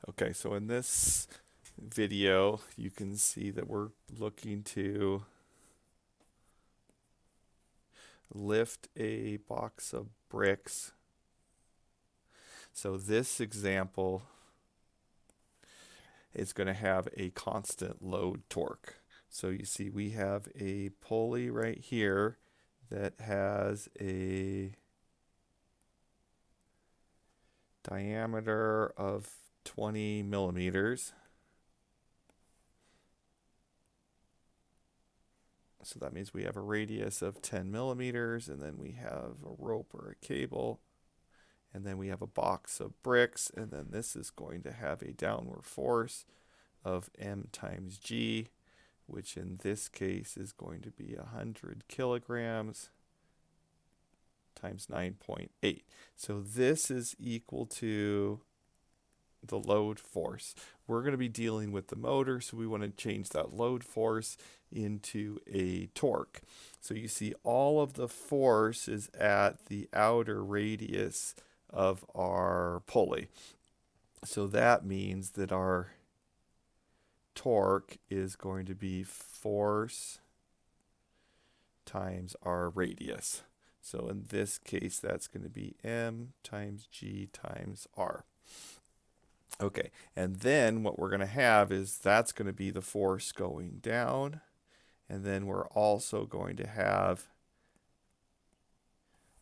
Okay, so in this video, you can see that we're looking to lift a box of bricks. So this example is going to have a constant load torque. So you see we have a pulley right here that has a diameter of 20 millimeters. So that means we have a radius of 10 millimeters, and then we have a rope or a cable, and then we have a box of bricks, and then this is going to have a downward force of M times G, which in this case is going to be 100 kilograms times 9.8. So this is equal to the load force. We're going to be dealing with the motor, so we want to change that load force into a torque. So you see all of the force is at the outer radius of our pulley. So that means that our torque is going to be force times our radius. So in this case, that's going to be M times G times R. Okay, and then what we're going to have is that's going to be the force going down, and then we're also going to have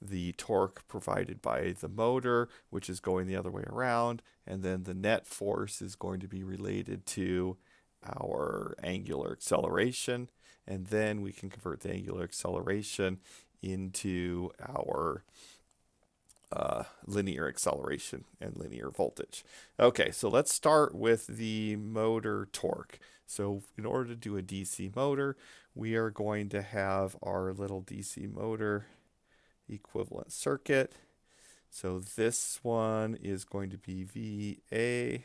the torque provided by the motor, which is going the other way around, and then the net force is going to be related to our angular acceleration, and then we can convert the angular acceleration into our linear acceleration and linear voltage. Okay, so let's start with the motor torque. So in order to do a DC motor, we are going to have our little DC motor equivalent circuit. So this one is going to be VA.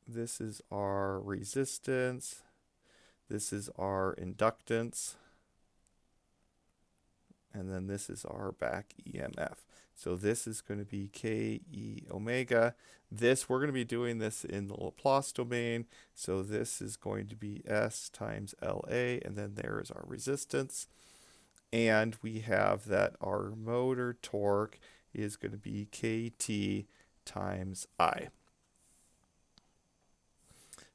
This is our resistance. This is our inductance. And then this is our back EMF. So this is going to be KE omega. This, we're going to be doing this in the Laplace domain. So this is going to be S times LA, and then there is our resistance. And we have that our motor torque is going to be KT times I.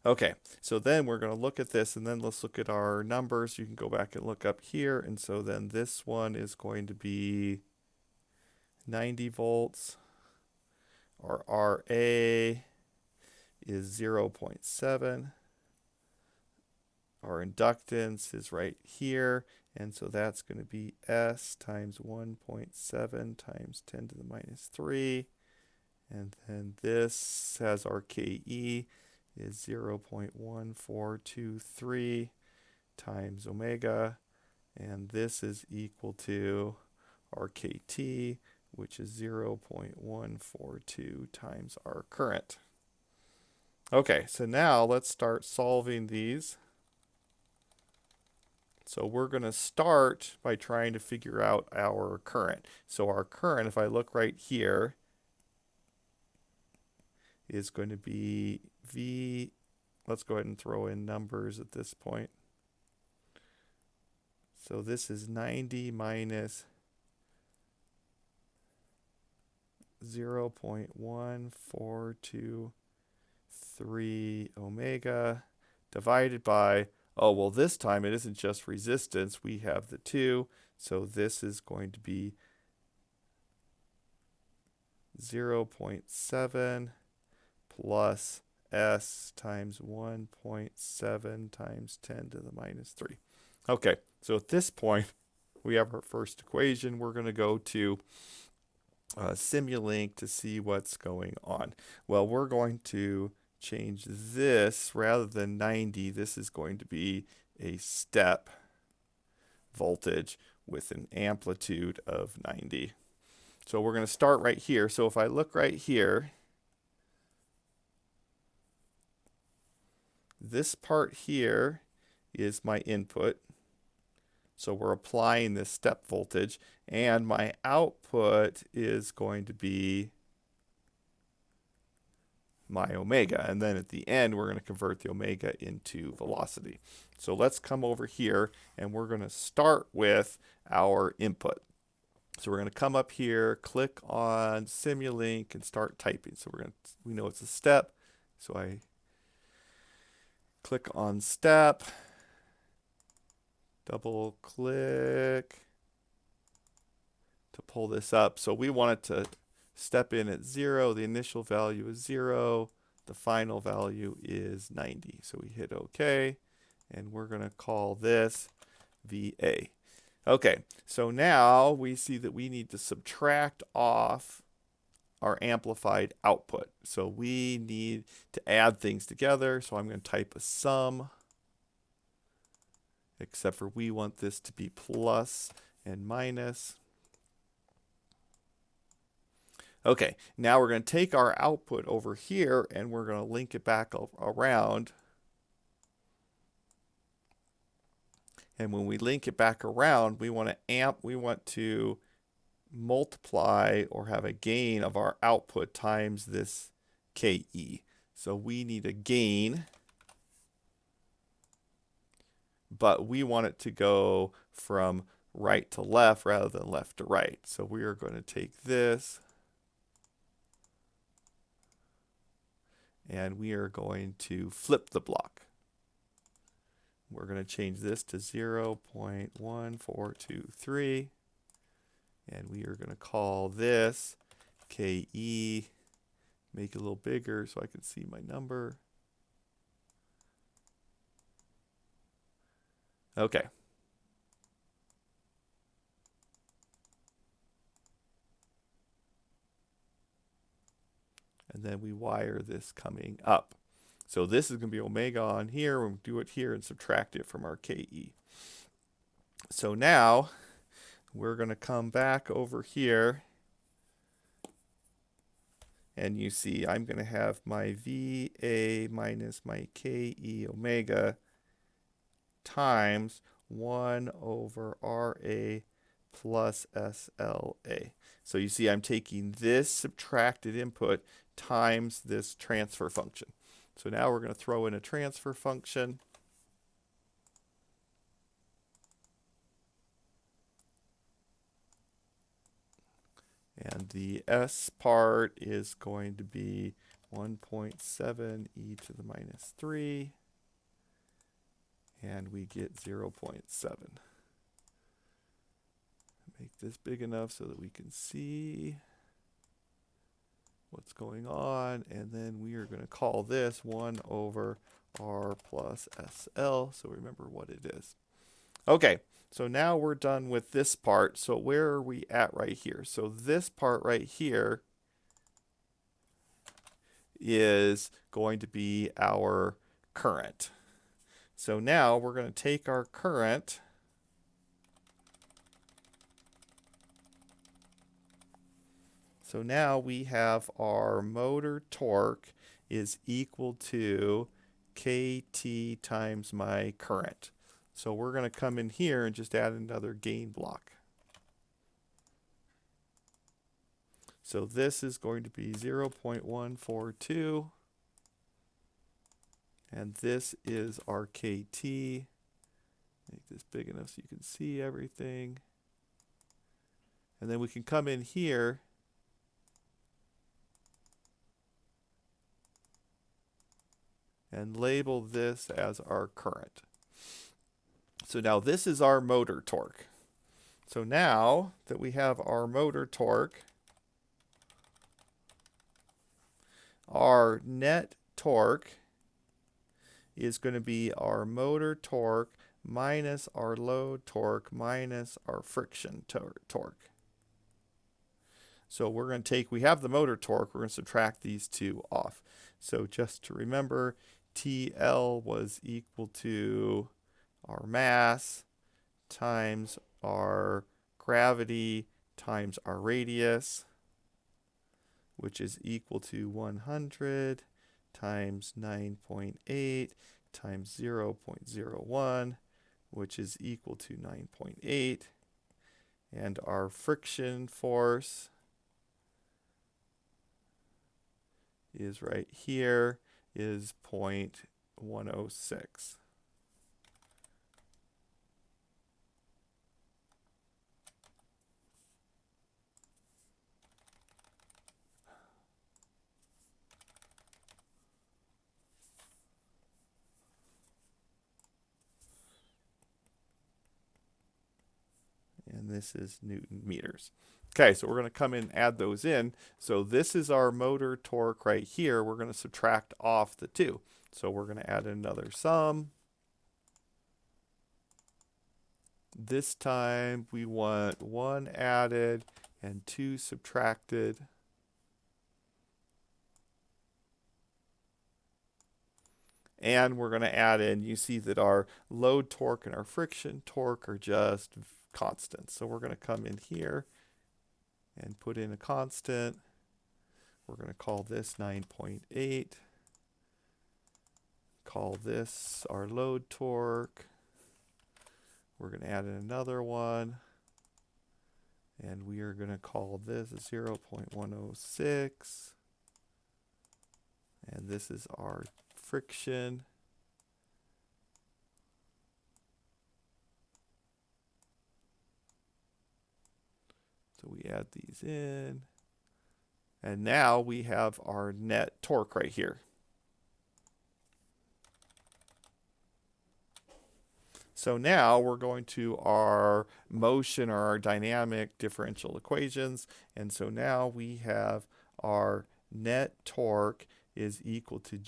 Okay, so then we're going to look at this, and then let's look at our numbers. You can go back and look up here. And so then this one is going to be 90 volts. Our RA is 0.7. Our inductance is right here. And so that's going to be S times 1.7 times 10 to the minus 3. And then this has our KE is 0.1423 times omega, and this is equal to our KT, which is 0.142 times our current. Okay, so now let's start solving these. So we're going to start by trying to figure out our current. So our current, if I look right here, is going to be V. Let's go ahead and throw in numbers at this point. So this is 90 minus 0.1423 omega divided by, oh, well, this time it isn't just resistance. We have the 2. So this is going to be 0.7 plus S times 1.7 times 10 to the minus 3. Okay, so at this point, we have our first equation. We're going to go to Simulink to see what's going on. Well, we're going to change this rather than 90. This is going to be a step voltage with an amplitude of 90. So we're going to start right here. So if I look right here, this part here is my input. So we're applying this step voltage, and my output is going to be my omega. And then at the end, we're going to convert the omega into velocity. So let's come over here and we're going to start with our input. So we're going to come up here, click on Simulink and start typing. So we know it's a step. So I click on step, double click to pull this up. So we want it to step in at 0. The initial value is 0. The final value is 90. So we hit OK, and we're going to call this VA. Okay, so now we see that we need to subtract off our amplified output. So we need to add things together. So I'm going to type a sum, except for we want this to be plus and minus. Okay, now we're going to take our output over here and we're going to link it back around. And when we link it back around, we want to multiply or have a gain of our output times this KE. So we need a gain, but we want it to go from right to left rather than left to right. So we are going to take this and we are going to flip the block. We're going to change this to 0.1423, and we are going to call this KE. Make it a little bigger so I can see my number. Okay. And then we wire this coming up. So this is going to be omega on here. We'll do it here and subtract it from our KE. So now we're going to come back over here. And you see I'm going to have my VA minus my KE omega times 1 over RA plus SLA. So you see I'm taking this subtracted input times this transfer function. So now we're going to throw in a transfer function. And the S part is going to be 1.7 e to the minus 3. And we get 0.7. Make this big enough so that we can see what's going on, and then we are going to call this 1 over R plus SL, so remember what it is. Okay, so now we're done with this part. So where are we at right here? So this part right here is going to be our current. So now we're going to take our current So now we have our motor torque is equal to KT times my current. So we're going to come in here and just add another gain block. So this is going to be 0.142. And this is our KT. Make this big enough so you can see everything. And then we can come in here and label this as our current. So now this is our motor torque. So now that we have our motor torque, our net torque is going to be our motor torque minus our load torque minus our friction torque. So we're going to take, we have the motor torque, we're going to subtract these two off. So just to remember, TL was equal to our mass times our gravity times our radius, which is equal to 100 times 9.8 times 0.01, which is equal to 9.8. And our friction force is right here, is 0.106. And this is Newton meters. Okay, so we're going to come in and add those in. So this is our motor torque right here. We're going to subtract off the 2. So we're going to add another sum. This time we want 1 added and 2 subtracted. And we're going to add in, you see that our load torque and our friction torque are just constants. So we're going to come in here and put in a constant. We're going to call this 9.8. Call this our load torque. We're going to add in another one. And we are going to call this 0.106. And this is our friction. So we add these in. And now we have our net torque right here. So now we're going to our motion or our dynamic differential equations. And so now we have our net torque is equal to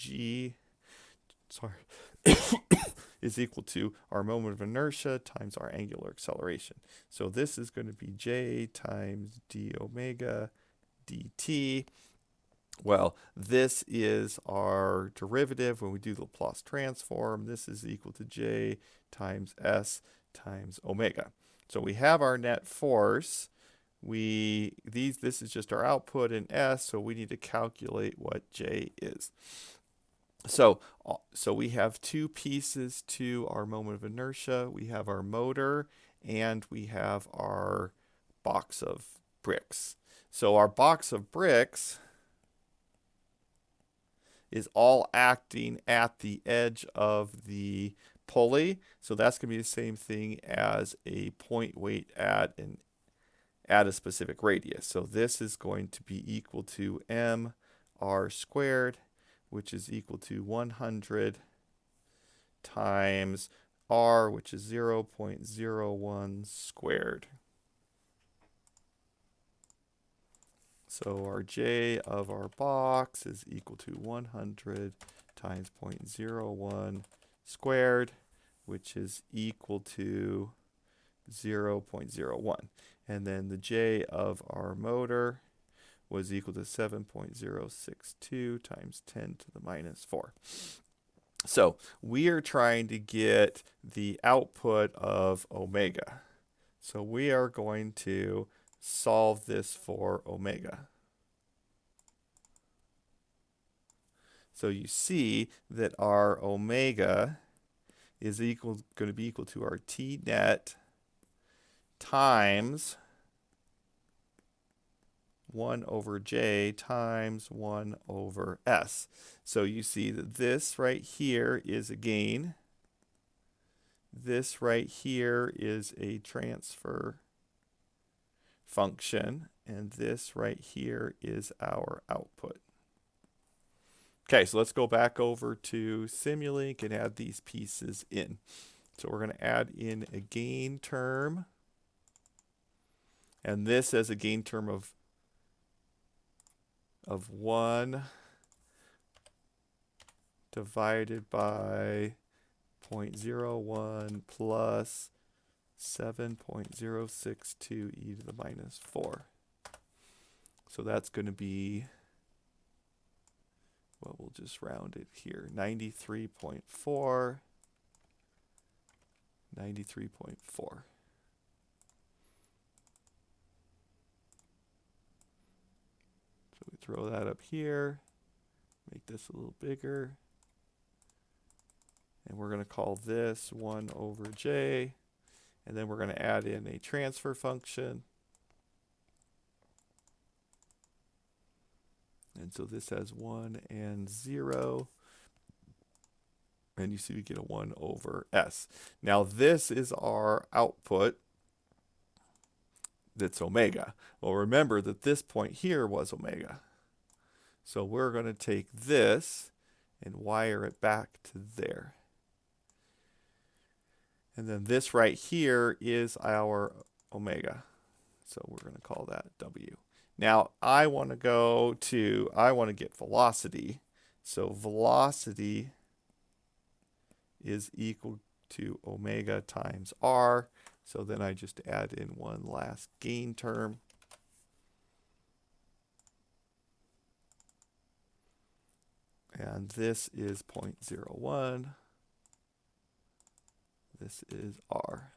is equal to our moment of inertia times our angular acceleration. So this is going to be J times d omega dt. Well, this is our derivative when we do the Laplace transform. This is equal to J times S times omega. So we have our net force. This is just our output in S, so we need to calculate what J is. So we have 2 pieces to our moment of inertia. We have our motor and we have our box of bricks. So our box of bricks is all acting at the edge of the pulley. So that's going to be the same thing as a point weight at a specific radius. So this is going to be equal to mr squared, which is equal to 100 times r, which is 0.01 squared. So our J of our box is equal to 100 times 0.01 squared, which is equal to 0.01. And then the J of our motor was equal to 7.062 times 10 to the minus 4. So we are trying to get the output of omega. So we are going to solve this for omega. So you see that our omega is going to be equal to our T net times 1 over J times 1 over S. So you see that this right here is a gain. This right here is a transfer function. And this right here is our output. Okay, so let's go back over to Simulink and add these pieces in. So we're going to add in a gain term. And this as a gain term of 1 divided by 0.01 plus 7.062 e to the minus 4. So that's going to be, well, we'll just round it here, 93.4. 93.4. So we throw that up here, make this a little bigger. And we're going to call this 1 over J. And then we're going to add in a transfer function. And so this has 1 and 0. And you see we get a 1 over S. Now this is our output that's omega. Well, remember that this point here was omega. So we're going to take this and wire it back to there. And then this right here is our omega. So we're going to call that W. Now I want to get velocity. So velocity is equal to omega times R. So then I just add in one last gain term. And this is 0.01. This is R.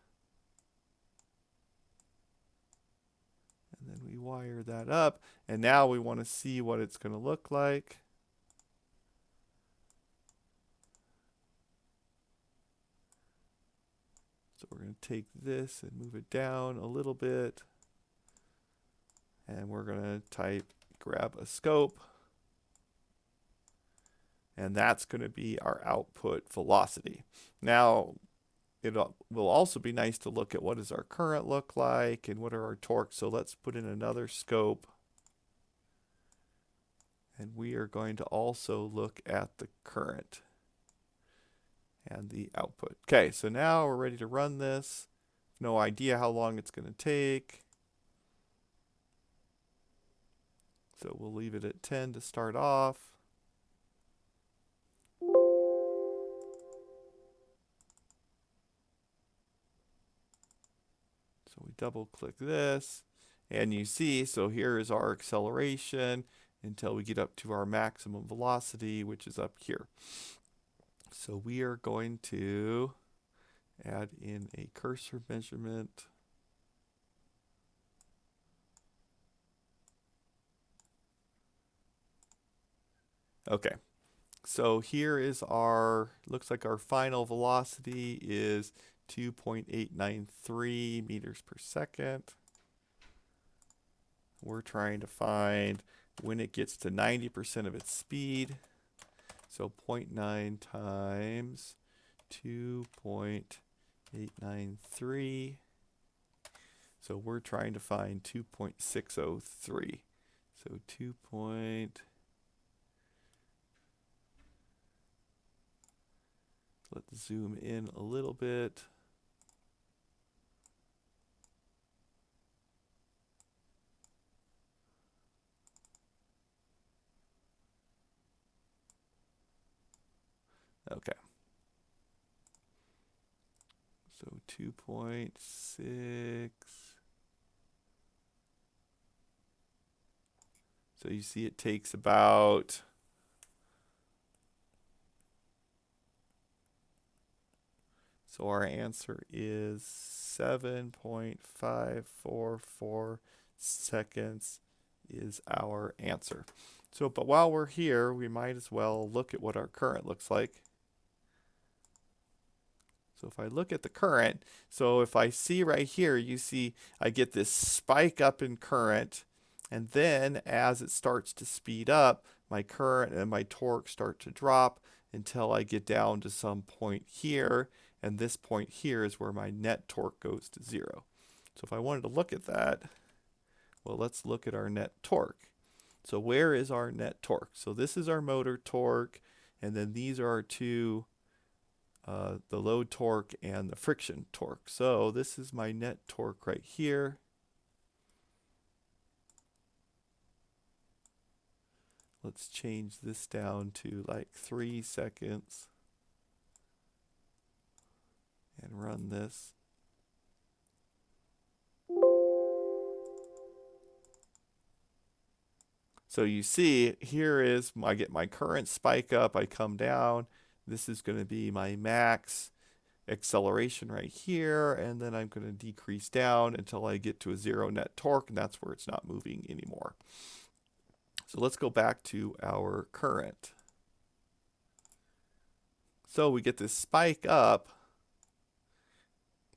And then we wire that up. And now we want to see what it's going to look like. So we're going to take this and move it down a little bit. And we're going to grab a scope. And that's going to be our output velocity. Now, it will also be nice to look at what does our current look like and what are our torques. So let's put in another scope. And we are going to also look at the current and the output. Okay, so now we're ready to run this. No idea how long it's going to take. So we'll leave it at 10 to start off. So we double click this and you see, so here is our acceleration until we get up to our maximum velocity, which is up here. So we are going to add in a cursor measurement. Okay, so here is looks like our final velocity is 2.893 meters per second. We're trying to find when it gets to 90% of its speed. So 0.9 times 2.893. So we're trying to find 2.603. So let's zoom in a little bit. Okay. So 2.6. So you see it takes about so our answer is 7.544 seconds is our answer. So, but while we're here, we might as well look at what our current looks like. So if I look at the current, so if I see right here, you see I get this spike up in current, and then as it starts to speed up, my current and my torque start to drop until I get down to some point here, and this point here is where my net torque goes to 0. So if I wanted to look at that, well, let's look at our net torque. So where is our net torque? So this is our motor torque, and then these are our two, the load torque and the friction torque. So this is my net torque right here. Let's change this down to like 3 seconds and run this. So you see, here is, I get my current spike up, I come down. This is going to be my max acceleration right here, and then I'm going to decrease down until I get to a 0 net torque, and that's where it's not moving anymore. So let's go back to our current. So we get this spike up,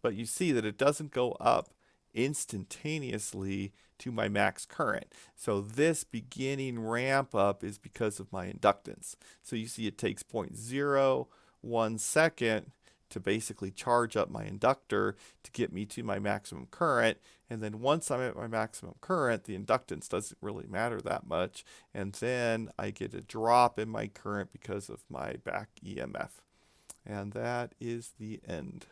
but you see that it doesn't go up instantaneously to my max current. So this beginning ramp up is because of my inductance. So you see it takes 0.01 second to basically charge up my inductor to get me to my maximum current. And then once I'm at my maximum current, the inductance doesn't really matter that much. And then I get a drop in my current because of my back EMF. And that is the end.